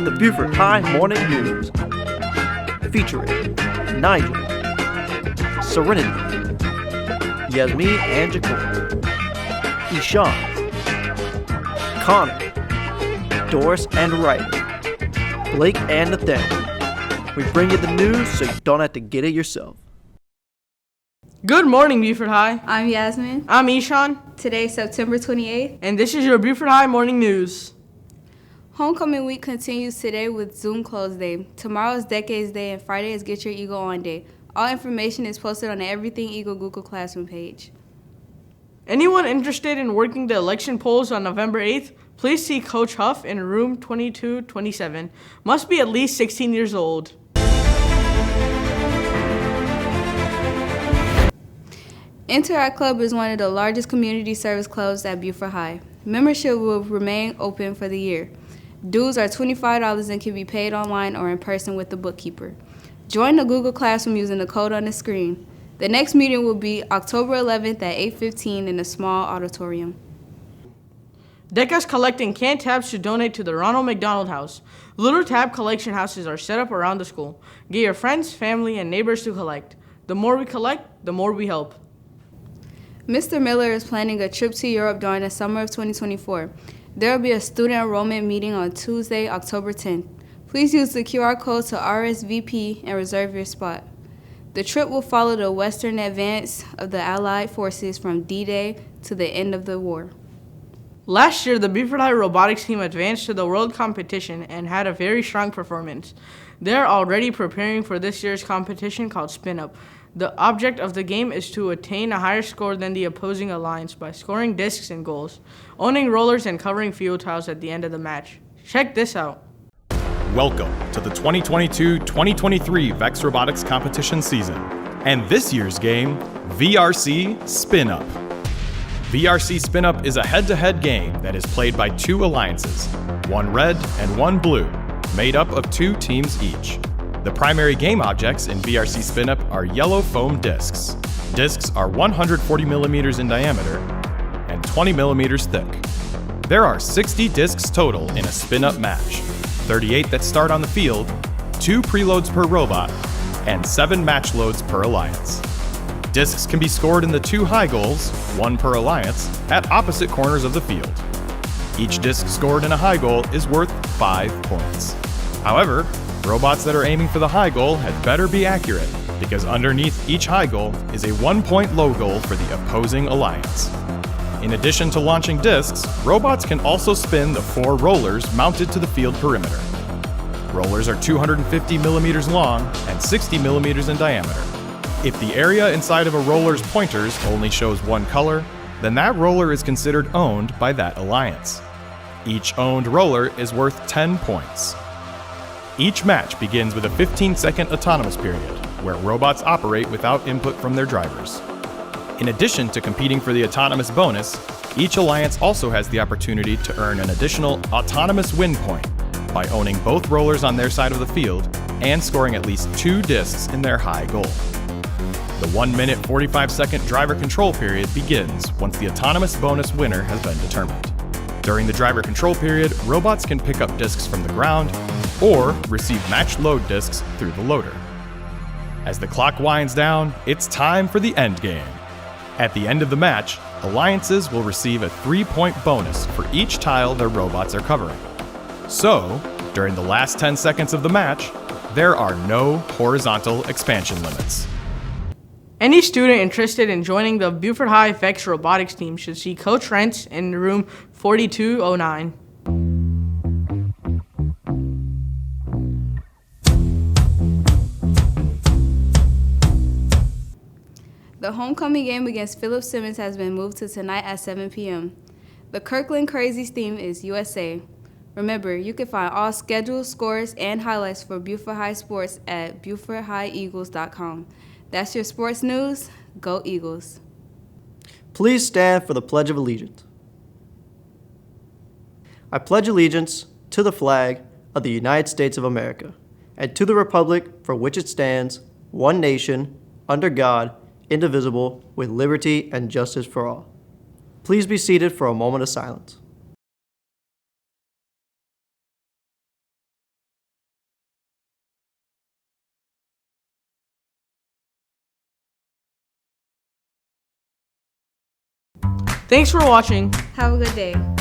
the Beaufort High Morning News, featuring Nigel, Serenity, Yasmin and Jacob, Ishan, Connor, Doris and Wright, Blake and Nathaniel. We bring you the news so you don't have to get it yourself. Good morning, Beaufort High. I'm Yasmin. I'm Ishan. Today, September 28th. And this is your Beaufort High Morning News. Homecoming week continues today with Zoom Close Day. Tomorrow is Decades Day and Friday is Get Your Eagle On Day. All information is posted on the Everything Eagle Google Classroom page. Anyone interested in working the election polls on November 8th, please see Coach Huff in room 2227. Must be at least 16 years old. Interact Club is one of the largest community service clubs at Beaufort High. Membership will remain open for the year. Dues are $25 and can be paid online or in person with the bookkeeper. Join the Google Classroom using the code on the screen. The next meeting will be October 11th at 8:15 in a small auditorium. DECA's collecting canned tabs to donate to the Ronald McDonald House. Little tab collection houses are set up around the school. Get your friends, family, and neighbors to collect. The more we collect, the more we help. Mr. Miller is planning a trip to Europe during the summer of 2024. There will be a student enrollment meeting on Tuesday, October 10th. Please use the QR code to RSVP and reserve your spot. The trip will follow the Western advance of the Allied forces from D-Day to the end of the war. Last year, the Beaufort High robotics team advanced to the world competition and had a very strong performance. They're already preparing for this year's competition called Spin Up. The object of the game is to attain a higher score than the opposing alliance by scoring discs and goals, owning rollers and covering field tiles at the end of the match. Check this out. Welcome to the 2022-2023 VEX Robotics competition season, and this year's game, VRC Spin Up. VRC Spin Up is a head-to-head game that is played by two alliances, one red and one blue, made up of two teams each. The primary game objects in VRC Spin Up are yellow foam discs. Discs are 140 millimeters in diameter and 20 millimeters thick. There are 60 discs total in a Spin Up match, 38 that start on the field, 2 preloads per robot, and 7 match loads per alliance. Discs can be scored in the 2 high goals, 1 per alliance, at opposite corners of the field. Each disc scored in a high goal is worth 5 points. However, robots that are aiming for the high goal had better be accurate, because underneath each high goal is a 1-point low goal for the opposing alliance. In addition to launching discs, robots can also spin the 4 rollers mounted to the field perimeter. Rollers are 250 millimeters long and 60 millimeters in diameter. If the area inside of a roller's pointers only shows one color, then that roller is considered owned by that alliance. Each owned roller is worth 10 points. Each match begins with a 15-second autonomous period, where robots operate without input from their drivers. In addition to competing for the autonomous bonus, each alliance also has the opportunity to earn an additional autonomous win point by owning both rollers on their side of the field and scoring at least 2 discs in their high goal. The 1-minute 45-second driver control period begins once the autonomous bonus winner has been determined. During the driver control period, robots can pick up discs from the ground or receive match load discs through the loader. As the clock winds down, it's time for the end game. At the end of the match, alliances will receive a 3-point bonus for each tile their robots are covering. So, during the last 10 seconds of the match, there are no horizontal expansion limits. Any student interested in joining the Beaufort High VEX robotics team should see Coach Rentz in room 4209. The homecoming game against Philip Simmons has been moved to tonight at 7 p.m. The Kirkland Crazies theme is USA. Remember, you can find all schedules, scores, and highlights for Beaufort High sports at BeaufortHighEagles.com. That's your sports news. Go Eagles. Please stand for the Pledge of Allegiance. I pledge allegiance to the flag of the United States of America and to the republic for which it stands, one nation, under God, indivisible, with liberty and justice for all. Please be seated for a moment of silence. Thanks for watching. Have a good day.